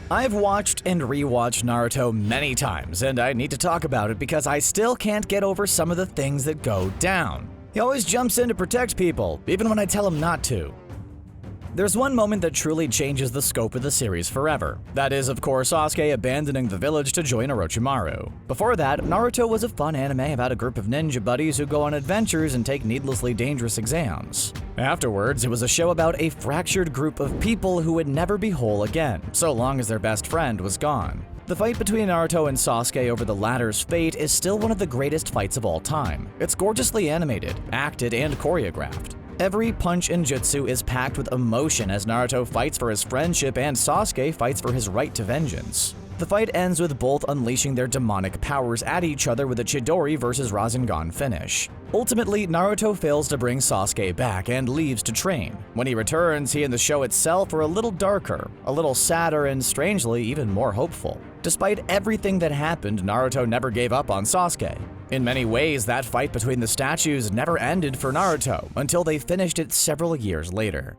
I've watched and rewatched Naruto many times, and I need to talk about it because I still can't get over some of the things that go down. He always jumps in to protect people, even when I tell him not to. There's one moment that truly changes the scope of the series forever. That is, of course, Sasuke abandoning the village to join Orochimaru. Before that, Naruto was a fun anime about a group of ninja buddies who go on adventures and take needlessly dangerous exams. Afterwards, it was a show about a fractured group of people who would never be whole again, so long as their best friend was gone. The fight between Naruto and Sasuke over the latter's fate is still one of the greatest fights of all time. It's gorgeously animated, acted, and choreographed. Every punch and jutsu is packed with emotion as Naruto fights for his friendship and Sasuke fights for his right to vengeance. The fight ends with both unleashing their demonic powers at each other with a Chidori versus Rasengan finish. Ultimately, Naruto fails to bring Sasuke back and leaves to train. When he returns, he and the show itself are a little darker, a little sadder, and strangely even more hopeful. Despite everything that happened, Naruto never gave up on Sasuke. In many ways, that fight between the statues never ended for Naruto until they finished it several years later.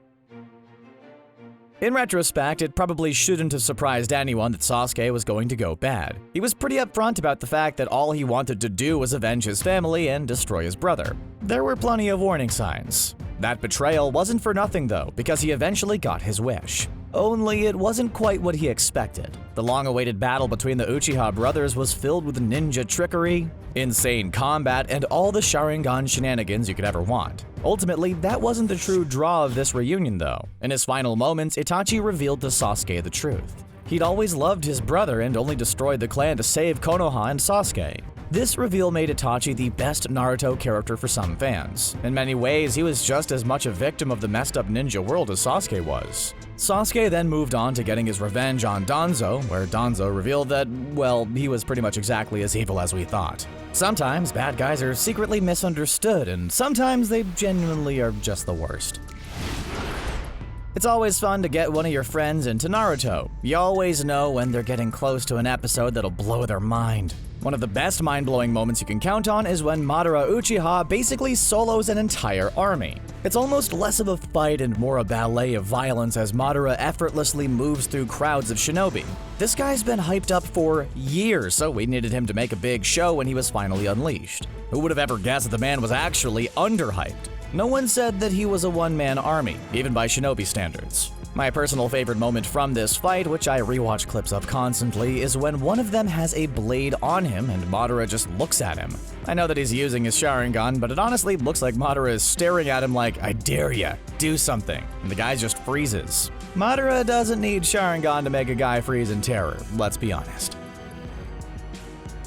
In retrospect, it probably shouldn't have surprised anyone that Sasuke was going to go bad. He was pretty upfront about the fact that all he wanted to do was avenge his family and destroy his brother. There were plenty of warning signs. That betrayal wasn't for nothing though, because he eventually got his wish. Only it wasn't quite what he expected. The long-awaited battle between the Uchiha brothers was filled with ninja trickery, insane combat, and all the Sharingan shenanigans you could ever want. Ultimately, that wasn't the true draw of this reunion though. In his final moments, Itachi revealed to Sasuke the truth. He'd always loved his brother and only destroyed the clan to save Konoha and Sasuke. This reveal made Itachi the best Naruto character for some fans. In many ways, he was just as much a victim of the messed up ninja world as Sasuke was. Sasuke then moved on to getting his revenge on Danzo, where Danzo revealed that, well, he was pretty much exactly as evil as we thought. Sometimes bad guys are secretly misunderstood, and sometimes they genuinely are just the worst. It's always fun to get one of your friends into Naruto. You always know when they're getting close to an episode that'll blow their mind. One of the best mind-blowing moments you can count on is when Madara Uchiha basically solos an entire army. It's almost less of a fight and more a ballet of violence as Madara effortlessly moves through crowds of shinobi. This guy's been hyped up for years, so we needed him to make a big show when he was finally unleashed. Who would have ever guessed that the man was actually underhyped? No one said that he was a one-man army, even by shinobi standards. My personal favorite moment from this fight, which I rewatch clips of constantly, is when one of them has a blade on him and Madara just looks at him. I know that he's using his Sharingan, but it honestly looks like Madara is staring at him like, I dare ya, do something, and the guy just freezes. Madara doesn't need Sharingan to make a guy freeze in terror, let's be honest.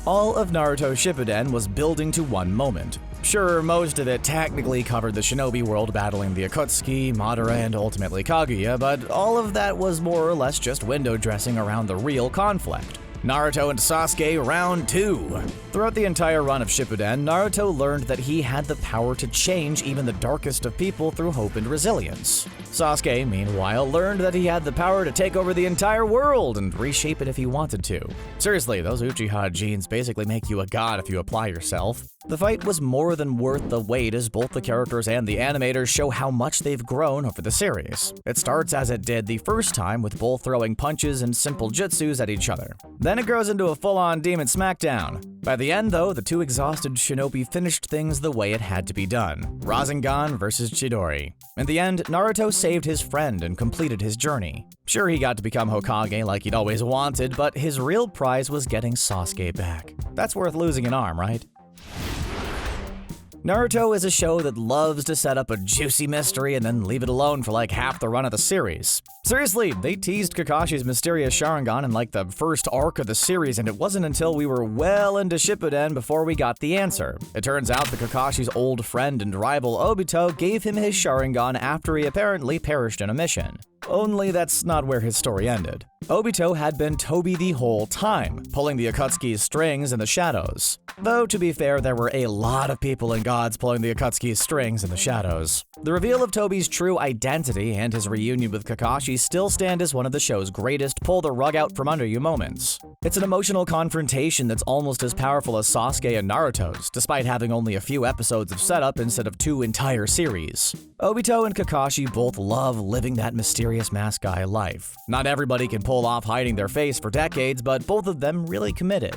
All of Naruto Shippuden was building to one moment. Sure, most of it technically covered the shinobi world battling the Akatsuki, Madara, and ultimately Kaguya, but all of that was more or less just window dressing around the real conflict. Naruto and Sasuke Round 2. Throughout the entire run of Shippuden, Naruto learned that he had the power to change even the darkest of people through hope and resilience. Sasuke, meanwhile, learned that he had the power to take over the entire world and reshape it if he wanted to. Seriously, those Uchiha genes basically make you a god if you apply yourself. The fight was more than worth the wait as both the characters and the animators show how much they've grown over the series. It starts as it did the first time with both throwing punches and simple jutsus at each other. Then it grows into a full-on demon smackdown. By the end though, the two exhausted shinobi finished things the way it had to be done. Rasengan versus Chidori. In the end, Naruto saved his friend and completed his journey. Sure, he got to become Hokage like he'd always wanted, but his real prize was getting Sasuke back. That's worth losing an arm, right? Naruto is a show that loves to set up a juicy mystery and then leave it alone for like half the run of the series. Seriously, they teased Kakashi's mysterious Sharingan in like the first arc of the series, and it wasn't until we were well into Shippuden before we got the answer. It turns out that Kakashi's old friend and rival Obito gave him his Sharingan after he apparently perished in a mission. Only that's not where his story ended. Obito had been Tobi the whole time, pulling the Akatsuki's strings in the shadows. Though, to be fair, there were a lot of people and gods pulling the Akatsuki's strings in the shadows. The reveal of Tobi's true identity and his reunion with Kakashi still stand as one of the show's greatest pull-the-rug-out-from-under-you moments. It's an emotional confrontation that's almost as powerful as Sasuke and Naruto's, despite having only a few episodes of setup instead of 2 entire series. Obito and Kakashi both love living that mysterious mysterious mask guy life. Not everybody can pull off hiding their face for decades, but both of them really committed.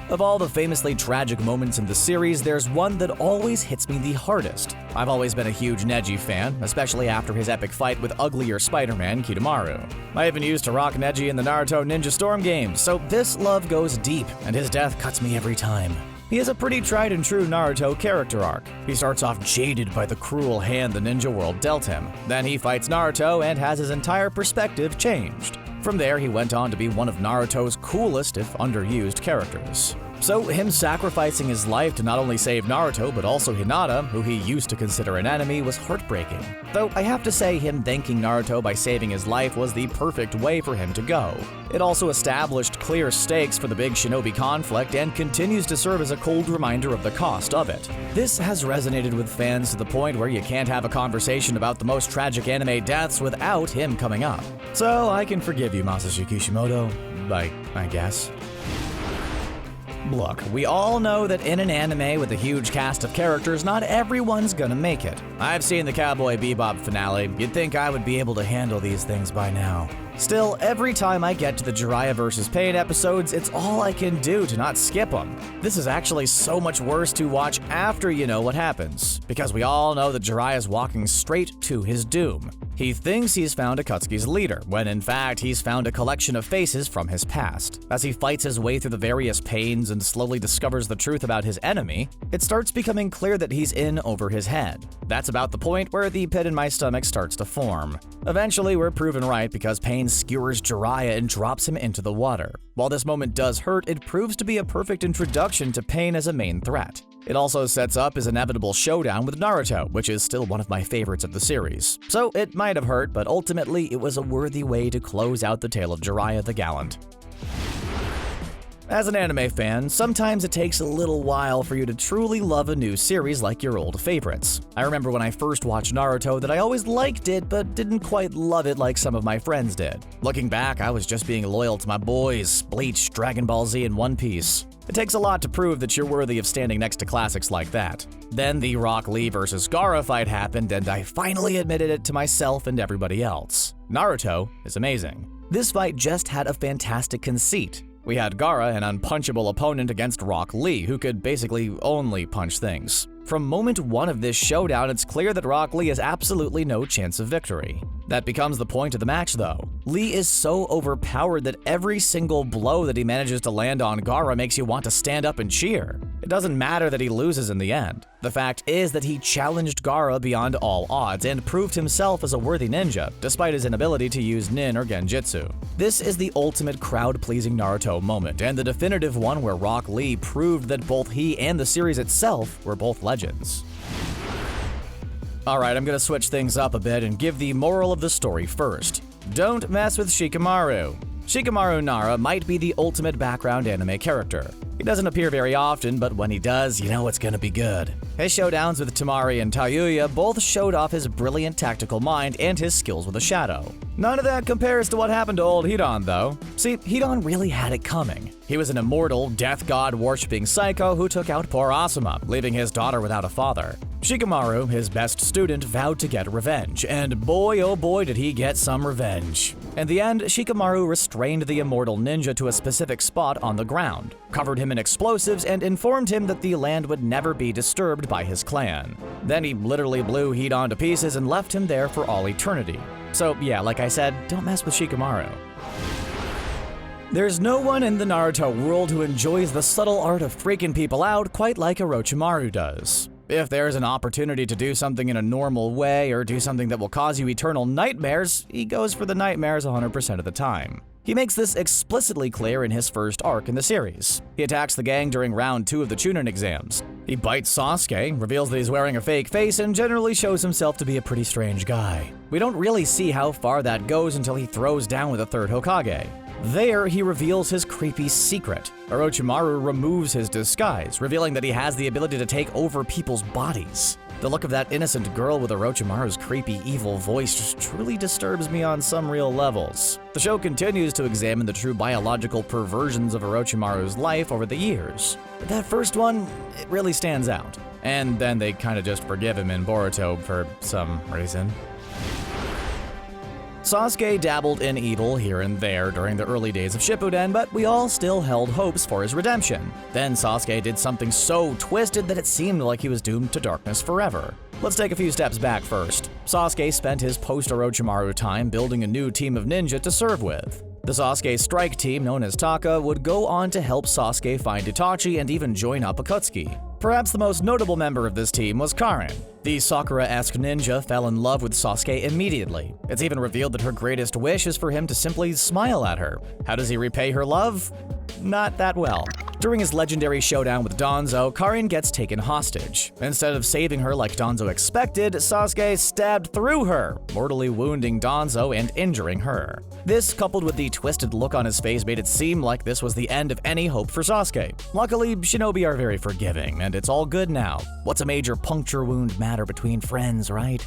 Of all the famously tragic moments in the series, there's one that always hits me the hardest. I've always been a huge Neji fan, especially after his epic fight with uglier Spider-Man Kidomaru. I even used to rock Neji in the Naruto Ninja Storm games, so this love goes deep, and his death cuts me every time. He has a pretty tried and true Naruto character arc. He starts off jaded by the cruel hand the ninja world dealt him. Then he fights Naruto and has his entire perspective changed. From there, he went on to be one of Naruto's coolest, if underused, characters. So him sacrificing his life to not only save Naruto, but also Hinata, who he used to consider an enemy, was heartbreaking. Though I have to say him thanking Naruto by saving his life was the perfect way for him to go. It also established clear stakes for the big shinobi conflict and continues to serve as a cold reminder of the cost of it. This has resonated with fans to the point where you can't have a conversation about the most tragic anime deaths without him coming up. So I can forgive you, Masashi Kishimoto, I guess. Look, we all know that in an anime with a huge cast of characters, not everyone's gonna make it. I've seen the Cowboy Bebop finale. You'd think I would be able to handle these things by now. Still, every time I get to the Jiraiya vs. Pain episodes, it's all I can do to not skip them. This is actually so much worse to watch after you know what happens, because we all know that Jiraiya's walking straight to his doom. He thinks he's found Akatsuki's leader, when in fact he's found a collection of faces from his past. As he fights his way through the various pains and slowly discovers the truth about his enemy, it starts becoming clear that he's in over his head. That's about the point where the pit in my stomach starts to form. Eventually, we're proven right because Pain skewers Jiraiya and drops him into the water. While this moment does hurt, it proves to be a perfect introduction to Pain as a main threat. It also sets up his inevitable showdown with Naruto, which is still one of my favorites of the series. So it might have hurt, but ultimately it was a worthy way to close out the tale of Jiraiya the Gallant. As an anime fan, sometimes it takes a little while for you to truly love a new series like your old favorites. I remember when I first watched Naruto that I always liked it, but didn't quite love it like some of my friends did. Looking back, I was just being loyal to my boys, Bleach, Dragon Ball Z, and One Piece. It takes a lot to prove that you're worthy of standing next to classics like that. Then the Rock Lee vs. Gaara fight happened, and I finally admitted it to myself and everybody else. Naruto is amazing. This fight just had a fantastic conceit. We had Gaara, an unpunchable opponent, against Rock Lee, who could basically only punch things. From moment one of this showdown, it's clear that Rock Lee has absolutely no chance of victory. That becomes the point of the match, though. Lee is so overpowered that every single blow that he manages to land on Gaara makes you want to stand up and cheer. It doesn't matter that he loses in the end. The fact is that he challenged Gaara beyond all odds and proved himself as a worthy ninja, despite his inability to use nin or genjutsu. This is the ultimate crowd-pleasing Naruto moment, and the definitive one where Rock Lee proved that both he and the series itself were both legends. Alright, I'm gonna switch things up a bit and give the moral of the story first. Don't mess with Shikamaru. Shikamaru Nara might be the ultimate background anime character. He doesn't appear very often, but when he does, you know it's gonna be good. His showdowns with Temari and Tayuya both showed off his brilliant tactical mind and his skills with a shadow. None of that compares to what happened to old Hidan, though. See, Hidan really had it coming. He was an immortal, death god worshipping psycho who took out poor Asuma, leaving his daughter without a father. Shikamaru, his best student, vowed to get revenge, and boy oh boy did he get some revenge. In the end, Shikamaru restrained the immortal ninja to a specific spot on the ground, covered him in explosives, and informed him that the land would never be disturbed by his clan. Then he literally blew Hidan to pieces and left him there for all eternity. So yeah, like I said, don't mess with Shikamaru. There's no one in the Naruto world who enjoys the subtle art of freaking people out quite like Orochimaru does. If there's an opportunity to do something in a normal way or do something that will cause you eternal nightmares, he goes for the nightmares 100% of the time. He makes this explicitly clear in his first arc in the series. He attacks the gang during round 2 of the Chunin exams. He bites Sasuke, reveals that he's wearing a fake face, and generally shows himself to be a pretty strange guy. We don't really see how far that goes until he throws down with a third Hokage. There, he reveals his creepy secret. Orochimaru removes his disguise, revealing that he has the ability to take over people's bodies. The look of that innocent girl with Orochimaru's creepy, evil voice just truly disturbs me on some real levels. The show continues to examine the true biological perversions of Orochimaru's life over the years. But that first one, it really stands out. And then they kinda just forgive him in Boruto for some reason. Sasuke dabbled in evil here and there during the early days of Shippuden, but we all still held hopes for his redemption. Then Sasuke did something so twisted that it seemed like he was doomed to darkness forever. Let's take a few steps back first. Sasuke spent his post-Orochimaru time building a new team of ninja to serve with. The Sasuke strike team, known as Taka, would go on to help Sasuke find Itachi and even join up Akatsuki. Perhaps the most notable member of this team was Karin. The Sakura-esque ninja fell in love with Sasuke immediately. It's even revealed that her greatest wish is for him to simply smile at her. How does he repay her love? Not that well. During his legendary showdown with Danzo, Karin gets taken hostage. Instead of saving her like Danzo expected, Sasuke stabbed through her, mortally wounding Danzo and injuring her. This, coupled with the twisted look on his face, made it seem like this was the end of any hope for Sasuke. Luckily, shinobi are very forgiving, and it's all good now. What's a major puncture wound matter between friends, right?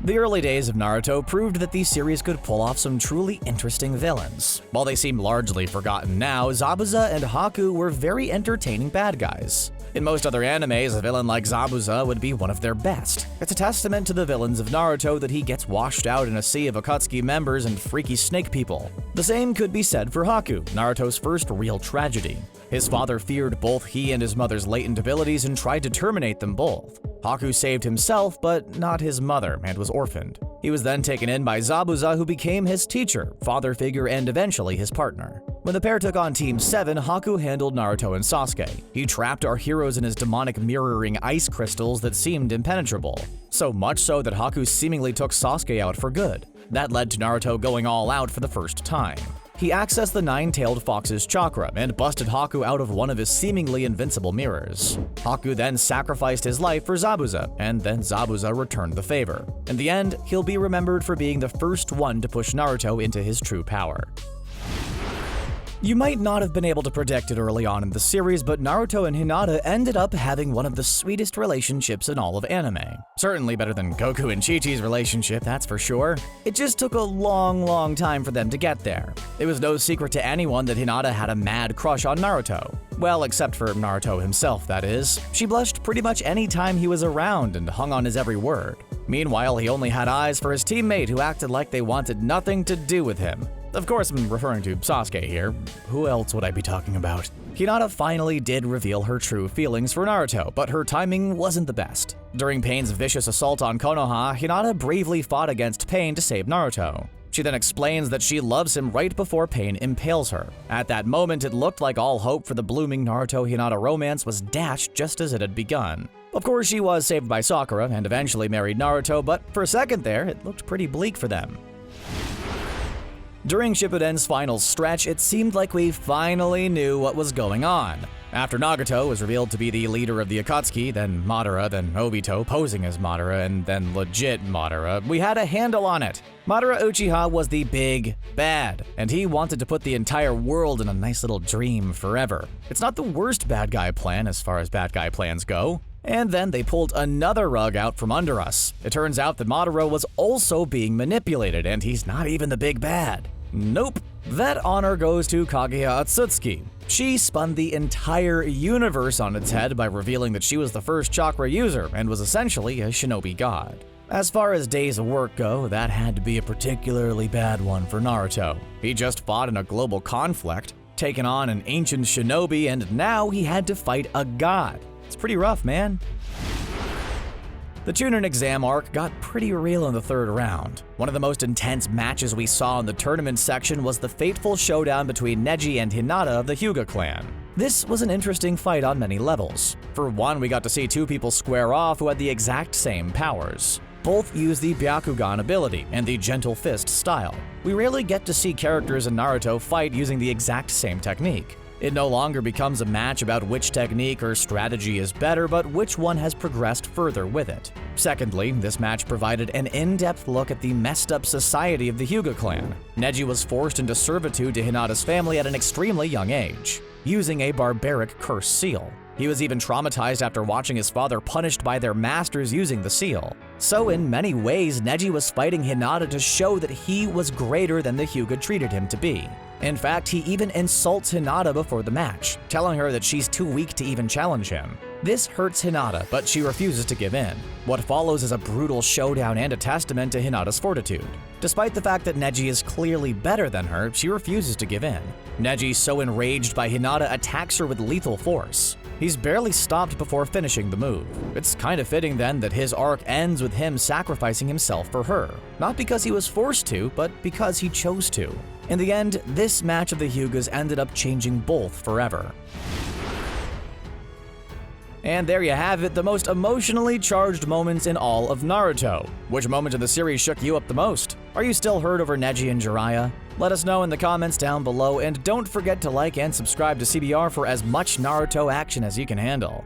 The early days of Naruto proved that the series could pull off some truly interesting villains. While they seem largely forgotten now, Zabuza and Haku were very entertaining bad guys. In most other animes, a villain like Zabuza would be one of their best. It's a testament to the villains of Naruto that he gets washed out in a sea of Akatsuki members and freaky snake people. The same could be said for Haku, Naruto's first real tragedy. His father feared both he and his mother's latent abilities and tried to terminate them both. Haku saved himself, but not his mother, and was orphaned. He was then taken in by Zabuza, who became his teacher, father figure, and eventually his partner. When the pair took on Team 7, Haku handled Naruto and Sasuke. He trapped our heroes in his demonic mirroring ice crystals that seemed impenetrable. So much so that Haku seemingly took Sasuke out for good. That led to Naruto going all out for the first time. He accessed the nine-tailed fox's chakra and busted Haku out of one of his seemingly invincible mirrors. Haku then sacrificed his life for Zabuza, and then Zabuza returned the favor. In the end, he'll be remembered for being the first one to push Naruto into his true power. You might not have been able to predict it early on in the series, but Naruto and Hinata ended up having one of the sweetest relationships in all of anime. Certainly better than Goku and Chi-Chi's relationship, that's for sure. It just took a long time for them to get there. It was no secret to anyone that Hinata had a mad crush on Naruto. Well, except for Naruto himself, that is. She blushed pretty much any time he was around and hung on his every word. Meanwhile, he only had eyes for his teammate who acted like they wanted nothing to do with him. Of course, I'm referring to Sasuke here. Who else would I be talking about? Hinata finally did reveal her true feelings for Naruto, but her timing wasn't the best. During Pain's vicious assault on Konoha, Hinata bravely fought against Pain to save Naruto. She then explains that she loves him right before Pain impales her. At that moment, it looked like all hope for the blooming Naruto-Hinata romance was dashed just as it had begun. Of course, she was saved by Sakura and eventually married Naruto, but for a second there, it looked pretty bleak for them. During Shippuden's final stretch, it seemed like we finally knew what was going on. After Nagato was revealed to be the leader of the Akatsuki, then Madara, then Obito posing as Madara, and then legit Madara, we had a handle on it. Madara Uchiha was the big bad, and he wanted to put the entire world in a nice little dream forever. It's not the worst bad guy plan as far as bad guy plans go. And then they pulled another rug out from under us. It turns out that Madara was also being manipulated, and he's not even the big bad. Nope. That honor goes to Kaguya Otsutsuki. She spun the entire universe on its head by revealing that she was the first chakra user and was essentially a shinobi god. As far as days of work go, that had to be a particularly bad one for Naruto. He just fought in a global conflict, taken on an ancient shinobi, and now he had to fight a god. It's pretty rough, man. The Chunin exam arc got pretty real in the third round. One of the most intense matches we saw in the tournament section was the fateful showdown between Neji and Hinata of the Hyuga clan. This was an interesting fight on many levels. For one, we got to see two people square off who had the exact same powers. Both use the Byakugan ability and the Gentle Fist style. We rarely get to see characters in Naruto fight using the exact same technique. It no longer becomes a match about which technique or strategy is better, but which one has progressed further with it. Secondly, this match provided an in-depth look at the messed-up society of the Hyuga clan. Neji was forced into servitude to Hinata's family at an extremely young age, using a barbaric curse seal. He was even traumatized after watching his father punished by their masters using the seal. So in many ways, Neji was fighting Hinata to show that he was greater than the Hyuga treated him to be. In fact, he even insults Hinata before the match, telling her that she's too weak to even challenge him. This hurts Hinata, but she refuses to give in. What follows is a brutal showdown and a testament to Hinata's fortitude. Despite the fact that Neji is clearly better than her, she refuses to give in. Neji, so enraged by Hinata, attacks her with lethal force. He's barely stopped before finishing the move. It's kind of fitting then that his arc ends with him sacrificing himself for her. Not because he was forced to, but because he chose to. In the end, this match of the Hyugas ended up changing both forever. And there you have it, the most emotionally charged moments in all of Naruto. Which moment of the series shook you up the most? Are you still hurt over Neji and Jiraiya? Let us know in the comments down below, and don't forget to like and subscribe to CBR for as much Naruto action as you can handle.